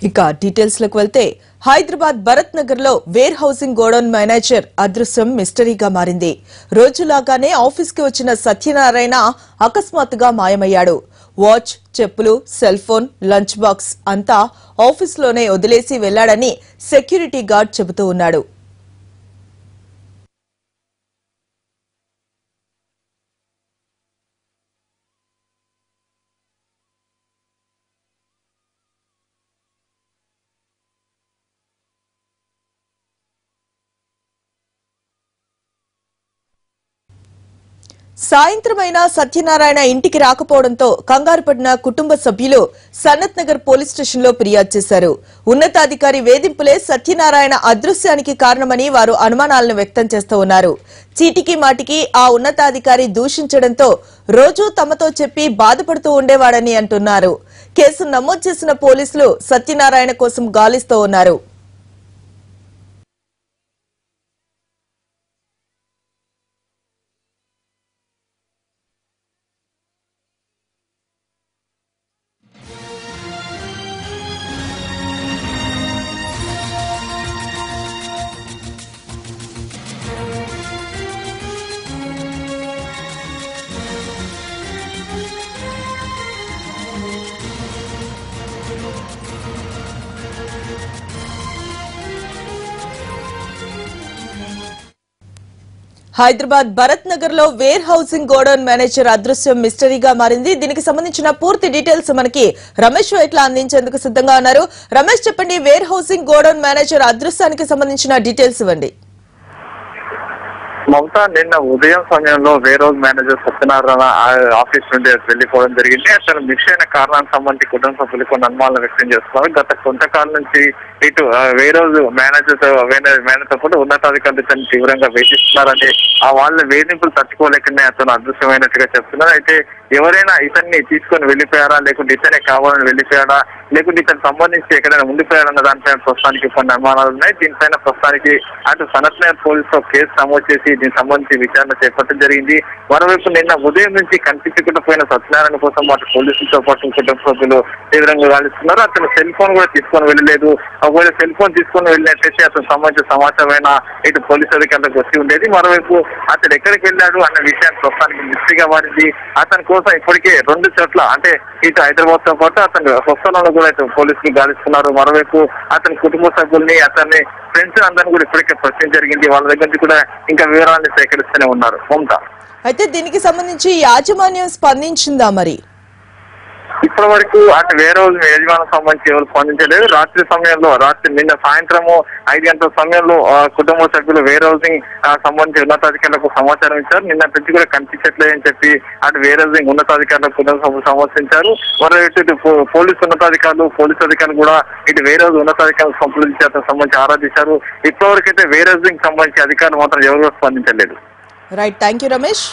ఇక డీటెయిల్స్ లకు వెళ్తే హైదరాబాద్ భరత్ నగర్ లో వేర్ హౌసింగ్ గోడౌన్ మేనేజర్ అదృశ్యం మిస్టరీగా మారింది. రోజులాగానే ఆఫీస్ కి వచ్చిన సత్యనారాయణ అకస్మాత్తుగా మాయమయ్యాడు. వాచ్, చెప్పులు, సెల్ ఫోన్, లంచ్ బాక్స్ అంతా ఆఫీసులోనే వదిలేసి వెళ్లాడని సెక్యూరిటీ గార్డ్ చెబుతూ ఉన్నాడు. సాయంత్రమైన సత్యనారాయణ ఇంటికి రాకపోవడంతో కంగారు పడిన కుటుంబ సభ్యులు సనత్ నగర్ పోలీస్ స్టేషన్ లో ఫిర్యాదు చేశారు. ఉన్నతాధికారి వేధింపులే సత్యనారాయణ అదృశ్యానికి కారణమని వారు అనుమానాలను వ్యక్తం చేస్తూ ఉన్నారు. చీటికి మాటికి ఆ ఉన్నతాధికారి దూషించడంతో రోజూ తమతో చెప్పి బాధపడుతూ ఉండేవాడని అంటున్నారు. కేసు నమోదు చేసిన పోలీసులు సత్యనారాయణ కోసం గాలిస్తూ ఉన్నారు. హైదరాబాద్ భరత్ నగర్ లో వేర్ హౌసింగ్ గోడౌన్ మేనేజర్ అదృశ్యం మిస్టరీగా మారింది. దీనికి సంబంధించిన పూర్తి డీటెయిల్స్ మనకి రమేష్ ఇట్లా అందించేందుకు సిద్ధంగా ఉన్నారు. రమేష్, చెప్పండి, వేర్ హౌసింగ్ గోడౌన్ మేనేజర్ అదృశ్యానికి సంబంధించిన డీటెయిల్స్ ఇవ్వండి. మమతా, నిన్న ఉదయం సమయంలో warehouse manager Satyanarayana office నుండి వెళ్లిపోవడం జరిగింది. అసలు మిస్ అయిన కారణానికి సంబంధించి కుటుంబ సభ్యులు కొన్ని అనుమానాలు వ్యక్తం చేస్తున్నారు. గత కొంతకాలం నుంచి ఇటు వేర్ హౌస్ మేనేజర్తో కూడా ఉన్నతాధికారులు తను తీవ్రంగా వేధిస్తున్నారని, ఆ వాళ్ళ వేధింపులు తట్టుకోలేకనే అతను అదృశ్యమైనట్టుగా చెప్తున్నారు. అయితే ఎవరైనా ఇతన్ని తీసుకొని వెళ్లిపోయారా, లేకుంటే ఇతనే కావాలని వెళ్లిపోయాడా, లేకుంటే ఇతను సంబంధించి ఎక్కడైనా ఉండిపోయాడన్న దానిపైన ప్రస్తుతానికి కొన్ని అనుమానాలు ఉన్నాయి. దీనిపైన ప్రస్తుతానికి అటు సనత్ నగర్ పోలీసులో కేసు నమోదు చేసి దీనికి సంబంధించి విచారణ చేపట్టడం జరిగింది. మరోవైపు నిన్న ఉదయం నుంచి కనిపించకుండా పోయిన సత్యనారాయణ కోసం అటు పోలీసులతో పాటు కుటుంబ సభ్యులు తీవ్రంగా గాలిస్తున్నారు. అతను సెల్ ఫోన్ కూడా తీసుకొని వెళ్ళలేదు. ఒకవేళ సెల్ ఫోన్ తీసుకొని వెళ్ళినట్లయితే అతను సంబంధించిన సమాచారమైన ఇటు పోలీసు అధికారులకు వచ్చి ఉండేది. మరోవైపు అతను ఎక్కడికి వెళ్ళాడు అన్న విషయాన్ని ప్రస్తుతానికి మిస్టరీగా మారింది. అతని కోసం ఇప్పటికే 2 చోట్ల, అంటే ఇటు హైదరాబాద్ తో పాటు అతను స్వస్థలంలో కూడా ఇటు పోలీసులు గాలిస్తున్నారు. మరోవైపు అతని కుటుంబ సభ్యుల్ని, అతన్ని ఫ్రెండ్స్ అందరినీ కూడా ఇప్పటికే ప్రశ్న జరిగింది. వాళ్ళ దగ్గర నుంచి కూడా ఇంకా వివరాలను సేకరిస్తూనే ఉన్నారు. మమతా, అయితే దీనికి సంబంధించి యాజమాన్యం స్పందించిందా? మరి ఇప్పటి వరకు అటు వేరే రోజు యజమానికి సంబంధించి ఎవరు స్పందించలేదు. రాత్రి నిన్న సాయంత్రము 5 గంటల సమయంలో కుటుంబ సభ్యులు వేర్ హౌసింగ్ సంబంధించి ఉన్నతాధికారులకు సమాచారం ఇచ్చారు. నిన్న నుంచి కూడా కనిపించట్లేదని చెప్పి అటు వేర్ హౌసింగ్ ఉన్నతాధికారులకు కుటుంబ సభ్యులు సమర్శించారు. మరోవైపు పోలీసు అధికారులు కూడా ఇటు వేర్ హౌస్ ఉన్నతాధికారులకు సంప్రదించి అతనికి సంబంధించి ఆరాధించారు. ఇప్పటివరకు అయితే వేర్ హౌసింగ్ సంబంధించి అధికారులు మాత్రం ఎవరు స్పందించలేదు. Right, thank you Ramesh.